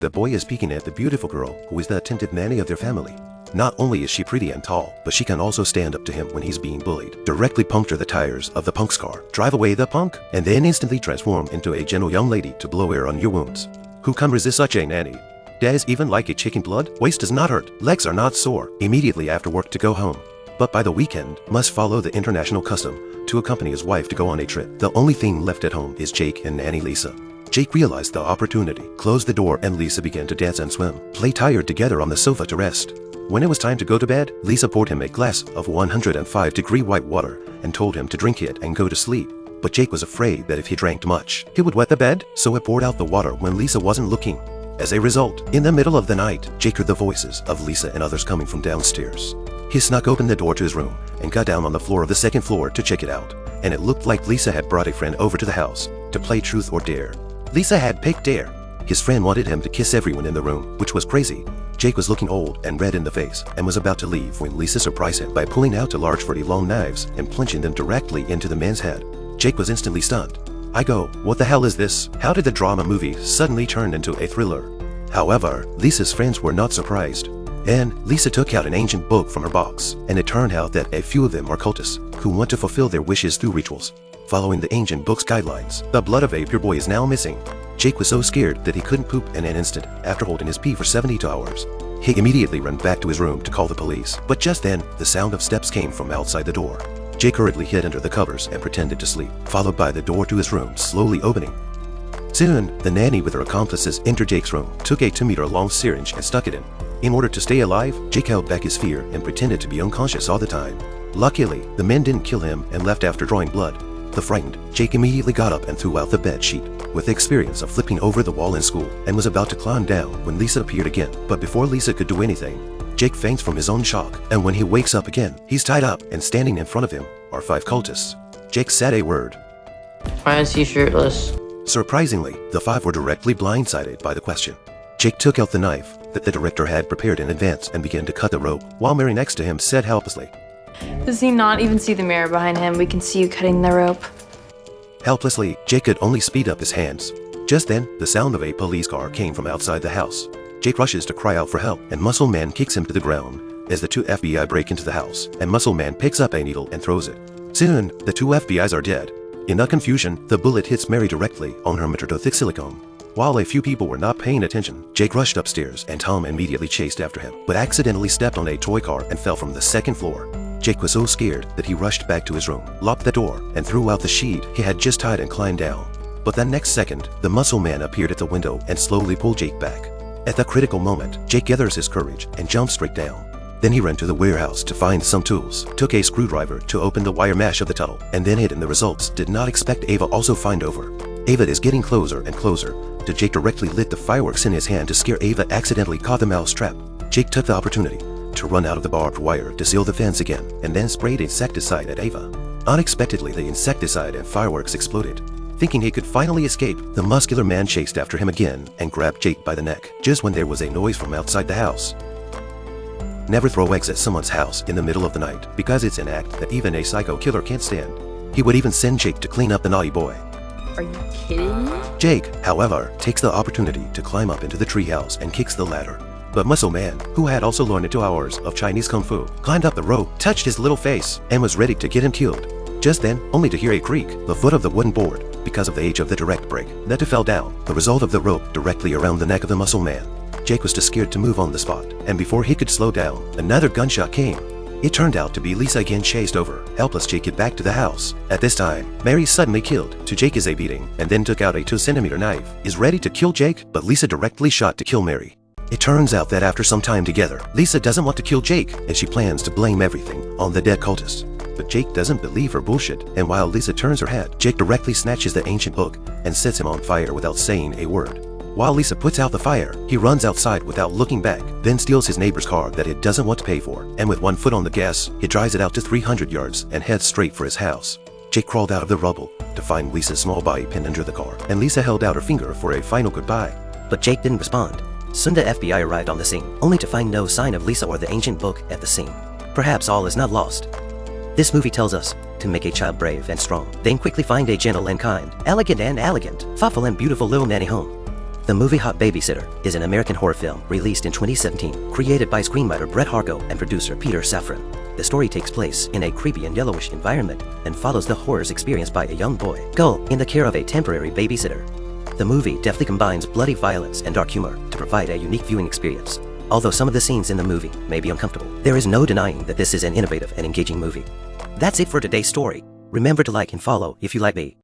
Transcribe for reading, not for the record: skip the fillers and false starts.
The boy is peeking at the beautiful girl who is the attentive nanny of their family. Not only is she pretty and tall, but she can also stand up to him when he's being bullied, directly puncture the tires of the punk's car, drive away the punk, and then instantly transform into a gentle young lady to blow air on your wounds. Who can resist such a nanny? Does even like a chicken blood? Waist does not hurt, legs are not sore, immediately after work to go home. But by the weekend, must follow the international custom to accompany his wife to go on a trip. The only thing left at home is Jake and Nanny Lisa. Jake realized the opportunity, closed the door, and Lisa began to dance and swim, play tired together on the sofa to rest. When it was time to go to bed, Lisa poured him a glass of 105-degree white water and told him to drink it and go to sleep. But Jake was afraid that if he drank much, he would wet the bed, so he poured out the water when Lisa wasn't looking. As a result, in the middle of the night, Jake heard the voices of Lisa and others coming from downstairs. He snuck open the door to his room and got down on the floor of the second floor to check it out, and it looked like Lisa had brought a friend over to the house to play truth or dare. Lisa had picked dare. His friend wanted him to kiss everyone in the room, which was crazy. Jake was looking old and red in the face and was about to leave when Lisa surprised him by pulling out 2 large 40-long knives and plunging them directly into the man's head. Jake was instantly stunned. I go, what the hell is this? How did the drama movie suddenly turn into a thriller? However, Lisa's friends were not surprised. And Lisa took out an ancient book from her box, and it turned out that a few of them are cultists who want to fulfill their wishes through rituals. Following the ancient book's guidelines, the blood of a pure boy is now missing. Jake was so scared that he couldn't poop in an instant after holding his pee for 72 hours. He immediately ran back to his room to call the police, but just then, the sound of steps came from outside the door. Jake hurriedly hid under the covers and pretended to sleep, followed by the door to his room slowly opening. Soon, the nanny with her accomplices entered Jake's room, took a 2-meter-long syringe and stuck it in. In order to stay alive, Jake held back his fear and pretended to be unconscious all the time. Luckily, the men didn't kill him and left after drawing blood. The frightened Jake immediately got up and threw out the bed sheet, with the experience of flipping over the wall in school, and was about to climb down when Lisa appeared again. But before Lisa could do anything, Jake faints from his own shock, and when he wakes up again, he's tied up, and standing in front of him are 5 cultists. Jake said a word. Why is he shirtless? Surprisingly, the 5 were directly blindsided by the question. Jake took out the knife that the director had prepared in advance and began to cut the rope, while Mary next to him said helplessly, Does he not even see the mirror behind him? We can see you cutting the rope. Helplessly, Jake could only speed up his hands. Just then, the sound of a police car came from outside the house. Jake rushes to cry out for help, and Muscle Man kicks him to the ground as the 2 FBI break into the house, and Muscle Man picks up a needle and throws it. Soon, the 2 FBI's are dead. In the confusion, the bullet hits Mary directly on her metrodothic silicone. While a few people were not paying attention, Jake rushed upstairs, and Tom immediately chased after him, but accidentally stepped on a toy car and fell from the 2nd floor. Jake was so scared that he rushed back to his room, locked the door, and threw out the sheet he had just tied and climbed down. But that next second, the Muscle Man appeared at the window and slowly pulled Jake back. At the critical moment, Jake gathers his courage and jumps straight down. Then he ran to the warehouse to find some tools, took a screwdriver to open the wire mesh of the tunnel, and then hid in the results. Did not expect Ava also find over. Ava is getting closer and closer till Jake directly lit the fireworks in his hand to scare Ava, accidentally caught the mouse trap. Jake took the opportunity to run out of the barbed wire to seal the fence again, and then sprayed insecticide at Ava. Unexpectedly, the insecticide and fireworks exploded. Thinking he could finally escape, the muscular man chased after him again and grabbed Jake by the neck, just when there was a noise from outside the house. Never throw eggs at someone's house in the middle of the night, because it's an act that even a psycho killer can't stand. He would even send Jake to clean up the naughty boy. Are you kidding me? Jake, however, takes the opportunity to climb up into the treehouse and kicks the ladder. But Muscle Man, who had also learned 2 hours of Chinese Kung Fu, climbed up the rope, touched his little face, and was ready to get him killed. Just then, only to hear a creak, the foot of the wooden board, because of the age of the direct break, that fell down, the result of the rope directly around the neck of the Muscle Man. Jake was too scared to move on the spot, and before he could slow down, another gunshot came. It turned out to be Lisa again, chased over. Helpless Jake get back to the house. At this time, Mary suddenly killed to Jake is a beating, and then took out a 2-centimeter knife, is ready to kill Jake, but Lisa directly shot to kill Mary. It turns out that after some time together, Lisa doesn't want to kill Jake, and she plans to blame everything on the dead cultist. But Jake doesn't believe her bullshit, and while Lisa turns her head, Jake directly snatches the ancient book and sets him on fire without saying a word. While Lisa puts out the fire, he runs outside without looking back, then steals his neighbor's car that he doesn't want to pay for, and with 1 foot on the gas, he drives it out to 300 yards and heads straight for his house. Jake crawled out of the rubble to find Lisa's small body pinned under the car, and Lisa held out her finger for a final goodbye. But Jake didn't respond. Soon the FBI arrived on the scene, only to find no sign of Lisa or the ancient book at the scene. Perhaps all is not lost. This movie tells us to make a child brave and strong, then quickly find a gentle and kind, elegant, thoughtful and beautiful little nanny home. The movie Hot Babysitter is an American horror film released in 2017, created by screenwriter Brett Harko and producer Peter Safran. The story takes place in a creepy and yellowish environment and follows the horrors experienced by a young boy, Gull, in the care of a temporary babysitter. The movie deftly combines bloody violence and dark humor to provide a unique viewing experience. Although some of the scenes in the movie may be uncomfortable, there is no denying that this is an innovative and engaging movie. That's it for today's story. Remember to like and follow if you like me.